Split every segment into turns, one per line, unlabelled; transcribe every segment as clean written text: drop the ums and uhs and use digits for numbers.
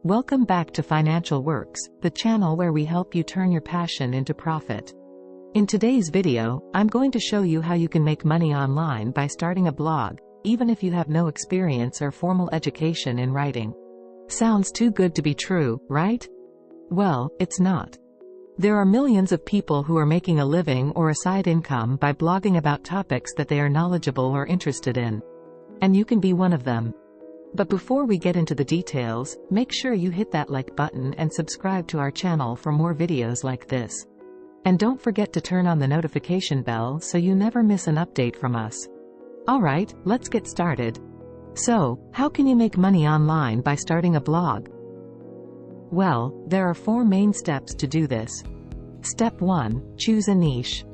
Welcome back to Financial Works, the channel where we help you turn your passion into profit. In today's video, I'm going to show you how you can make money online by starting a blog, even if you have no experience or formal education in writing. Sounds too good to be true, right? Well, it's not. There are millions of people who are making a living or a side income by blogging about topics that they are knowledgeable or interested in. And you can be one of them. But before we get into the details, make sure you hit that like button and subscribe to our channel for more videos like this. And don't forget to turn on the notification bell so you never miss an update from us. Alright, let's get started. So, how can you make money online by starting a blog? Well, there are 4 main steps to do this. Step 1, choose a niche.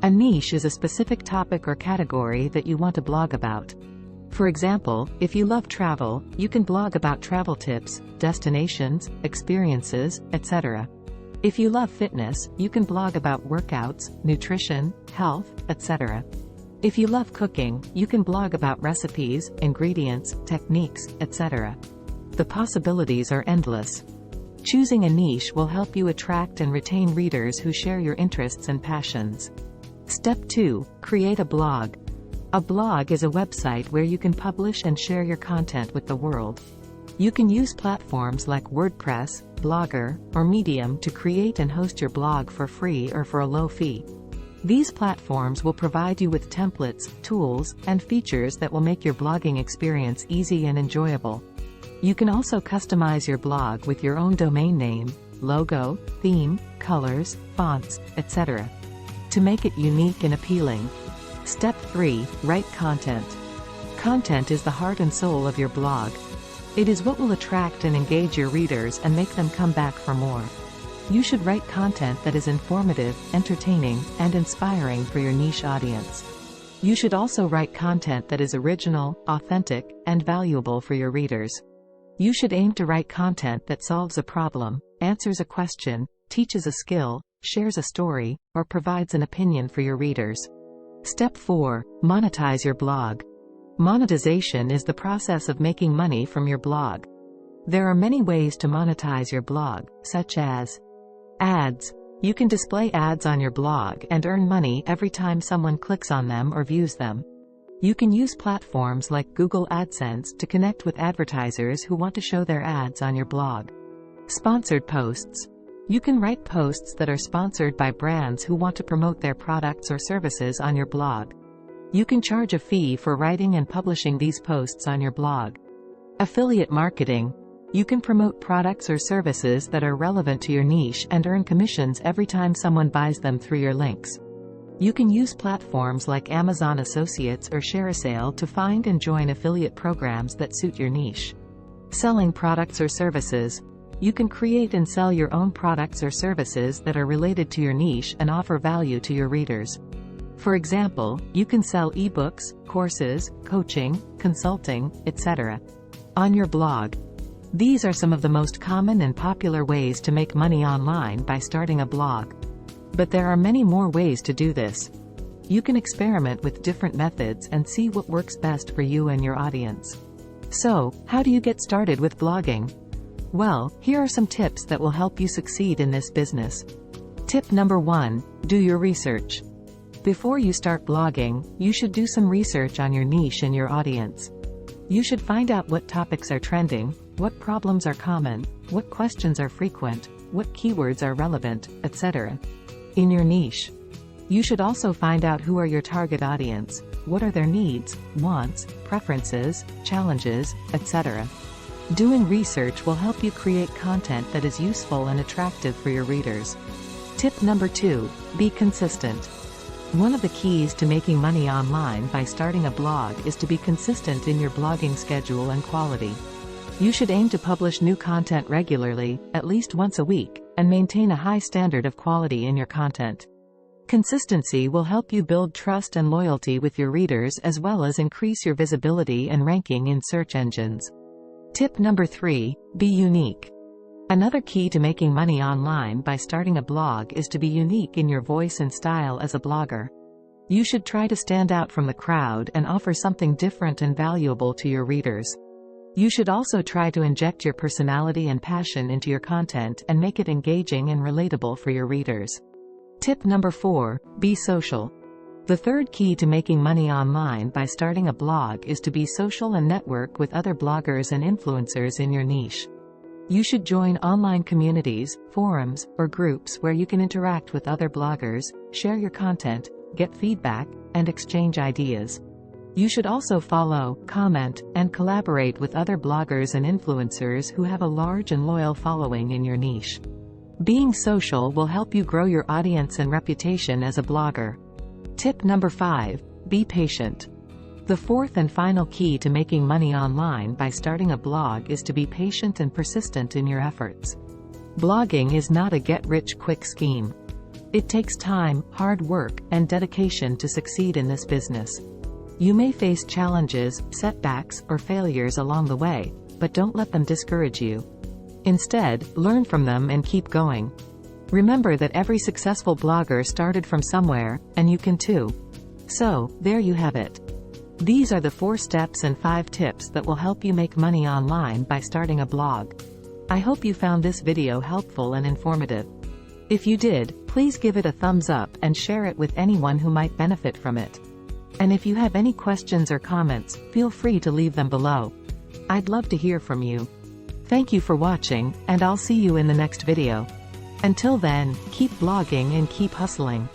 A niche is a specific topic or category that you want to blog about. For example, if you love travel, you can blog about travel tips, destinations, experiences, etc. If you love fitness, you can blog about workouts, nutrition, health, etc. If you love cooking, you can blog about recipes, ingredients, techniques, etc. The possibilities are endless. Choosing a niche will help you attract and retain readers who share your interests and passions. Step 2, create a blog. A blog is a website where you can publish and share your content with the world. You can use platforms like WordPress, Blogger, or Medium to create and host your blog for free or for a low fee. These platforms will provide you with templates, tools, and features that will make your blogging experience easy and enjoyable. You can also customize your blog with your own domain name, logo, theme, colors, fonts, etc. to make it unique and appealing. Step 3, write content. Content is the heart and soul of your blog. It is what will attract and engage your readers and make them come back for more. You should write content that is informative, entertaining, and inspiring for your niche audience. You should also write content that is original, authentic, and valuable for your readers. You should aim to write content that solves a problem, answers a question, teaches a skill, shares a story, or provides an opinion for your readers. Step 4, monetize your blog. Monetization is the process of making money from your blog. There are many ways to monetize your blog, such as ads. You can display ads on your blog and earn money every time someone clicks on them or views them. You can use platforms like Google AdSense to connect with advertisers who want to show their ads on your blog. Sponsored posts. You can write posts that are sponsored by brands who want to promote their products or services on your blog. You can charge a fee for writing and publishing these posts on your blog. Affiliate marketing. You can promote products or services that are relevant to your niche and earn commissions every time someone buys them through your links. You can use platforms like Amazon Associates or ShareASale to find and join affiliate programs that suit your niche. Selling products or services. You can create and sell your own products or services that are related to your niche and offer value to your readers. For example, you can sell ebooks, courses, coaching, consulting, etc. on your blog. These are some of the most common and popular ways to make money online by starting a blog. But there are many more ways to do this. You can experiment with different methods and see what works best for you and your audience. So, how do you get started with blogging? Well, here are some tips that will help you succeed in this business. Tip number 1, do your research. Before you start blogging, you should do some research on your niche and your audience. You should find out what topics are trending, what problems are common, what questions are frequent, what keywords are relevant, etc. in your niche. You should also find out who are your target audience, what are their needs, wants, preferences, challenges, etc. Doing research will help you create content that is useful and attractive for your readers. Tip number 2, be consistent. One of the keys to making money online by starting a blog is to be consistent in your blogging schedule and quality. You should aim to publish new content regularly, at least once a week, and maintain a high standard of quality in your content. Consistency will help you build trust and loyalty with your readers as well as increase your visibility and ranking in search engines. Tip number 3, be unique. Another key to making money online by starting a blog is to be unique in your voice and style as a blogger. You should try to stand out from the crowd and offer something different and valuable to your readers. You should also try to inject your personality and passion into your content and make it engaging and relatable for your readers. Tip number 4, be social. The third key to making money online by starting a blog is to be social and network with other bloggers and influencers in your niche. You should join online communities, forums, or groups where you can interact with other bloggers, share your content, get feedback, and exchange ideas. You should also follow, comment, and collaborate with other bloggers and influencers who have a large and loyal following in your niche. Being social will help you grow your audience and reputation as a blogger. Tip number 5, be patient. The fourth and final key to making money online by starting a blog is to be patient and persistent in your efforts. Blogging is not a get-rich-quick scheme. It takes time, hard work, and dedication to succeed in this business. You may face challenges, setbacks, or failures along the way, but don't let them discourage you. Instead, learn from them and keep going. Remember that every successful blogger started from somewhere, and you can too. So, there you have it. These are the 4 steps and 5 tips that will help you make money online by starting a blog. I hope you found this video helpful and informative. If you did, please give it a thumbs up and share it with anyone who might benefit from it. And if you have any questions or comments, feel free to leave them below. I'd love to hear from you. Thank you for watching, and I'll see you in the next video. Until then, keep blogging and keep hustling.